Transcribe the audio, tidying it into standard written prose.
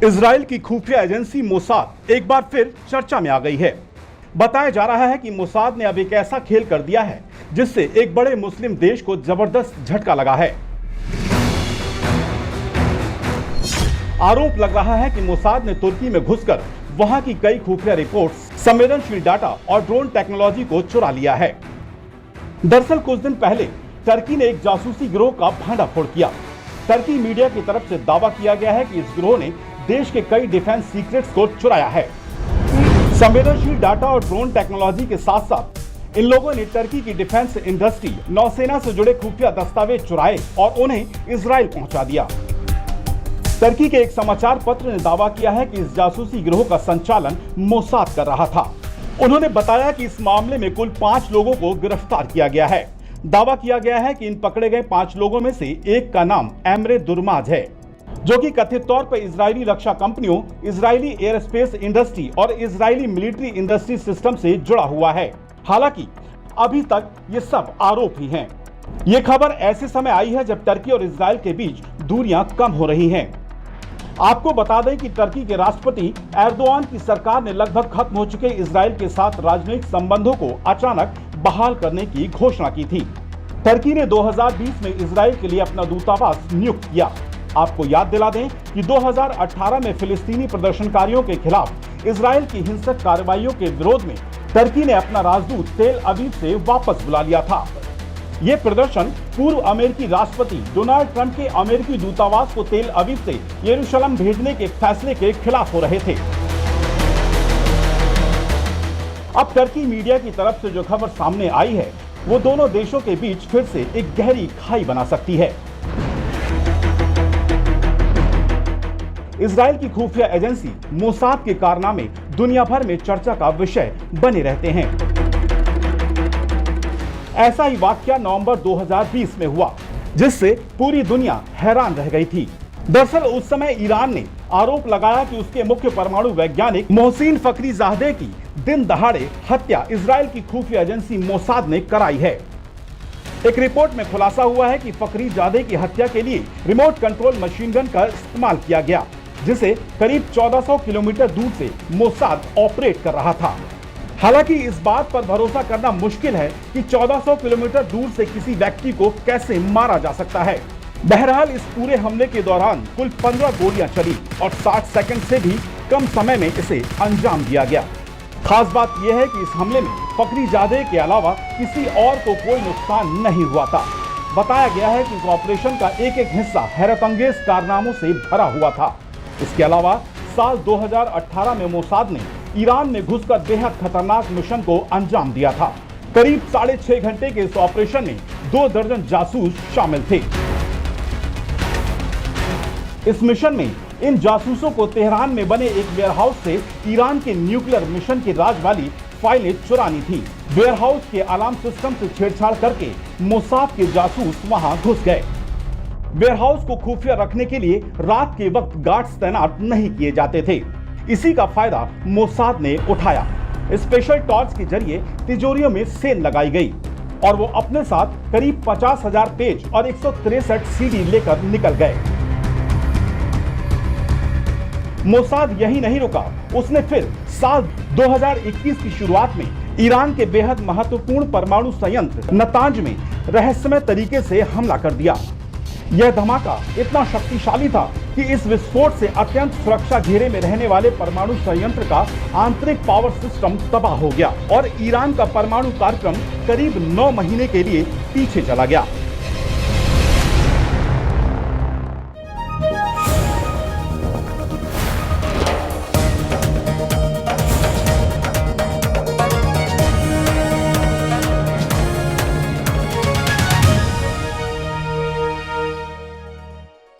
Israel की खुफिया agency Mossad एक बार फिर चर्चा में आ गई है। बताया जा रहा है कि मोसाद ने अब एक ऐसा खेल कर दिया है जिससे एक बड़े मुस्लिम देश को जबरदस्त झटका लगा है। आरोप लग रहा है कि मोसाद ने तुर्की में घुसकर वहां की कई खुफिया रिपोर्ट्स, संवेदनशील डाटा और ड्रोन टेक्नोलॉजी को चुरा लिया है। दरअसल कुछ दिन पहले टर्की ने एक जासूसी गिरोह का भंडाफोड़ किया। टर्की मीडिया की तरफ से दावा किया गया है कि इस गिरोह ने देश के कई डिफेंस सीक्रेट्स को चुराया है। संवेदनशील डाटा और ड्रोन टेक्नोलॉजी के साथ साथ इन लोगों ने टर्की की डिफेंस इंडस्ट्री, नौसेना से जुड़े खुफिया दस्तावेज चुराए और उन्हें इजराइल पहुंचा दिया। टर्की के एक समाचार पत्र ने दावा किया है कि इस जासूसी गिरोह का संचालन मोसाद कर रहा था। उन्होंने बताया कि इस मामले में कुल 5 लोगों को गिरफ्तार किया गया है। दावा किया गया है कि इन पकड़े गए 5 लोगों में से एक का नाम एमरे दुर्माज है, जो कि कथित तौर पर इजरायली रक्षा कंपनियों, इजरायली एयरस्पेस इंडस्ट्री और इजरायली मिलिट्री इंडस्ट्री सिस्टम से जुड़ा हुआ है। हालांकि अभी तक ये सब आरोप ही हैं। ये खबर ऐसे समय आई है जब टर्की और इजराइल के बीच दूरियां कम हो रही हैं। आपको बता दें कि टर्की के राष्ट्रपति एर्दोआन की सरकार ने लगभग खत्म हो चुके इजराइल के साथ राजनयिक संबंधों को अचानक बहाल करने की घोषणा की थी। टर्की ने 2020 में इजराइल के लिए अपना दूतावास नियुक्त किया। आपको याद दिला दें कि 2018 में फिलिस्तीनी प्रदर्शनकारियों के खिलाफ इजराइल की हिंसक कार्रवाइयों के विरोध में टर्की ने अपना राजदूत तेल अवीव से वापस बुला लिया था। ये प्रदर्शन पूर्व अमेरिकी राष्ट्रपति डोनाल्ड ट्रंप के अमेरिकी दूतावास को तेल अवीव से यरूशलेम भेजने के फैसले के खिलाफ हो रहे थे। अब टर्की मीडिया की तरफ से जो खबर सामने आई है वो दोनों देशों के बीच फिर से एक गहरी खाई बना सकती है। इजराइल की खुफिया एजेंसी मोसाद के कारनामे दुनिया भर में चर्चा का विषय बने रहते हैं। ऐसा ही वाकया नवंबर 2020 में हुआ, जिससे पूरी दुनिया हैरान रह गई थी। दरअसल उस समय ईरान ने आरोप लगाया कि उसके मुख्य परमाणु वैज्ञानिक मोहसिन फखरीजादे की दिन दहाड़े हत्या इजराइल की खुफिया एजेंसी मोसाद ने कराई है। एक रिपोर्ट में खुलासा हुआ है कि फखरीजादे की हत्या के लिए रिमोट कंट्रोल मशीन गन का इस्तेमाल किया गया, जिसे करीब 1400 किलोमीटर दूर से मोसाद ऑपरेट कर रहा था। हालांकि इस बात पर भरोसा करना मुश्किल है कि 1400 किलोमीटर दूर से किसी व्यक्ति को कैसे मारा जा सकता है। बहरहाल इस पूरे हमले के दौरान कुल 15 गोलियां चली और 60 सेकंड से भी कम समय में इसे अंजाम दिया गया। खास बात यह है कि इस हमले में फखरीजादे के अलावा किसी और को कोई नुकसान नहीं हुआ था। बताया गया है कि इस ऑपरेशन का एक एक हिस्सा हैरतअंगेज कारनामों से भरा हुआ था। इसके अलावा साल 2018 में मोसाद ने ईरान में घुसकर बेहद खतरनाक मिशन को अंजाम दिया था। करीब 6.5 घंटे के इस ऑपरेशन में 2 दर्जन जासूस शामिल थे। इस मिशन में इन जासूसों को तेहरान में बने एक वेयरहाउस से ईरान के न्यूक्लियर मिशन की राज वाली फाइलें चुरानी थी। वेयरहाउस के अलार्म सिस्टम से छेड़छाड़ करके मोसाद के जासूस वहां घुस गए। वेयरहाउस को खुफिया रखने के लिए रात के वक्त गार्ड्स तैनात नहीं किए जाते थे। इसी का फायदा मोसाद ने उठाया। स्पेशल टॉर्च के जरिए तिजोरियों में सेल लगाई गई और वो अपने साथ करीब 50,000 पेज और 163 सीडी लेकर निकल गए। मोसाद यही नहीं रुका, उसने फिर साल 2021 की शुरुआत में ईरान के बेहद महत्वपूर्ण परमाणु संयंत्र नतांज में रहस्यमय तरीके से हमला कर दिया। यह धमाका इतना शक्तिशाली था कि इस विस्फोट से अत्यंत सुरक्षा घेरे में रहने वाले परमाणु संयंत्र का आंतरिक पावर सिस्टम तबाह हो गया और ईरान का परमाणु कार्यक्रम करीब 9 महीने के लिए पीछे चला गया।